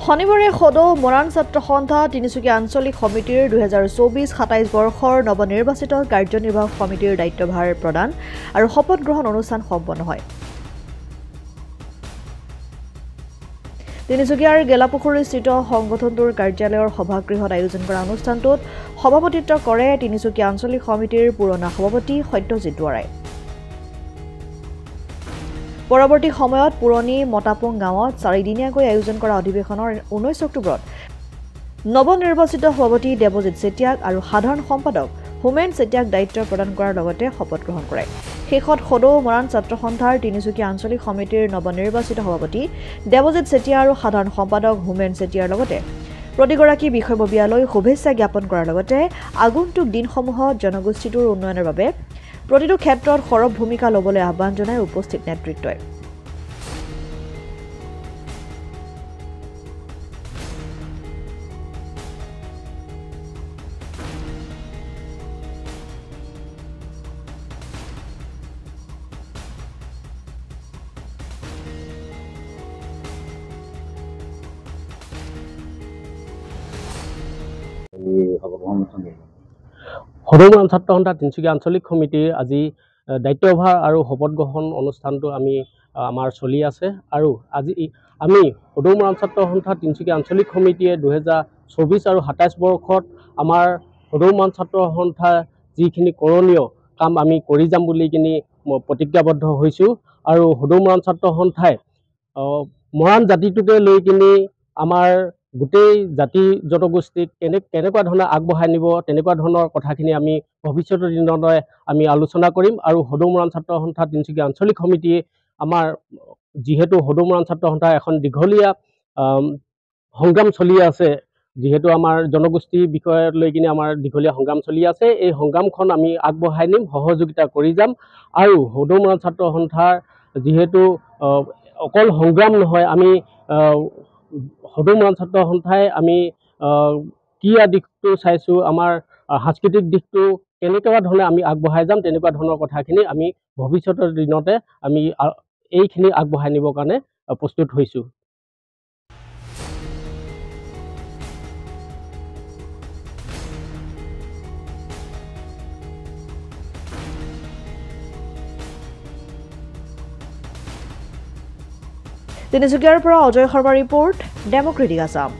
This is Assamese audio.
শনিবাৰে সদৌ মৰাণ ছাত্ৰ সন্থা তিনিচুকীয়া আঞ্চলিক সমিতিৰ 2024-27 বৰ্ষৰ নৱনিৰ্বাচিত কাৰ্যনিৰ্বাহক সমিতিৰ দায়িত্বভাৰ প্ৰদান আৰু শপত গ্ৰহণ অনুষ্ঠান সম্পন্ন হয়। তিনিচুকীয়াৰ গেলাপুখুৰীস্থিত সংগঠনটোৰ কাৰ্যালয়ৰ সভাগৃহত আয়োজন কৰা অনুষ্ঠানটোত সভাপতিত্ব কৰে তিনিচুকীয়া আঞ্চলিক সমিতিৰ পুৰণা সভাপতি সত্যজিৎ দুৱৰাই। পৰৱৰ্তী সময়ত পুৰণি মটাপুং গাঁৱত 4 দিনীয়াকৈ আয়োজন কৰা অধিৱেশনৰ 19 অক্টোবৰত নৱনিৰ্বাচিত সভাপতি দেৱজিৎ চেতিয়াক আৰু সাধাৰণ সম্পাদক হোমেন চেতিয়াক দায়িত্ব প্ৰদান কৰাৰ লগতে শপত গ্ৰহণ কৰে। শেষত সদৌ মৰাণ ছাত্ৰ সন্থাৰ তিনিচুকীয়া আঞ্চলিক সমিতিৰ নৱনিৰ্বাচিত সভাপতি দেৱজিৎ চেতিয়া আৰু সাধাৰণ সম্পাদক হোমেন চেতিয়াৰ লগতে প্ৰতিগৰাকী বিষয়ববীয়ালৈ শুভেচ্ছা জ্ঞাপন কৰাৰ লগতে আগন্তুক দিনসমূহত জনগোষ্ঠীটোৰ উন্নয়নৰ বাবে প্ৰতিটো ক্ষেত্ৰত সৰব ভূমিকা ল'বলৈ আহ্বান জনায় উপস্থিত নেতৃত্বই। সদৌ মৰাণ ছাত্ৰ সন্থা তিনিচুকীয়া আঞ্চলিক সমিতিৰ আজি দায়িত্বভাৰ আৰু শপত গ্ৰহণ অনুষ্ঠানটো আমাৰ চলি আছে আৰু আজি আমি সদৌ মৰাণ ছাত্ৰ সন্থা তিনিচুকীয়া আঞ্চলিক সমিতিয়ে 2024 আৰু 27 বৰ্ষত আমাৰ সদৌ মৰাণ ছাত্ৰ সন্থা যিখিনি কৰণীয় কাম আমি কৰি যাম বুলি প্ৰতিজ্ঞাবদ্ধ হৈছোঁ আৰু সদৌ মৰাণ ছাত্ৰ সন্থাই মৰাণ জাতিটোকে লৈ আমাৰ গোটেই জাতি জনগোষ্ঠীক কেনেকুৱা ধৰণে আগবঢ়াই নিব তেনেকুৱা ধৰণৰ কথাখিনি আমি ভৱিষ্যতৰ দিনলৈ আমি আলোচনা কৰিম আৰু সদৌ মৰাণ ছাত্ৰ সন্থা তিনিচুকীয়া আঞ্চলিক সমিতিয়ে আমাৰ যিহেতু সদৌ মৰাণ ছাত্ৰ সন্থাৰ এখন দীঘলীয়া সংগ্ৰাম চলি আছে, যিহেতু আমাৰ জনগোষ্ঠীৰ বিষয় লৈ আমাৰ দীঘলীয়া সংগ্ৰাম চলি আছে, এই সংগ্ৰামখন আমি আগবঢ়াই নিম, সহযোগিতা কৰি যাম আৰু সদৌ মৰাণ ছাত্ৰ সন্থাৰ যিহেতু অকল সংগ্ৰাম নহয়, আমি সদৌ মৰাণ ছাত্ৰ সন্থাই আমি ক্ৰীড়া দিশটো চাইছোঁ, আমাৰ সাংস্কৃতিক দিশটো কেনেকুৱা ধৰণে আমি আগবঢ়াই যাম তেনেকুৱা ধৰণৰ কথাখিনি আমি ভৱিষ্যতৰ দিনতে আমি এইখিনি আগবঢ়াই নিবৰ কাৰণে প্ৰস্তুত হৈছোঁ। তিনিচুকীয়াৰ পৰা অজয় শৰ্মা ৰিপৰ্ট, ডেমক্ৰেটিক আছাম।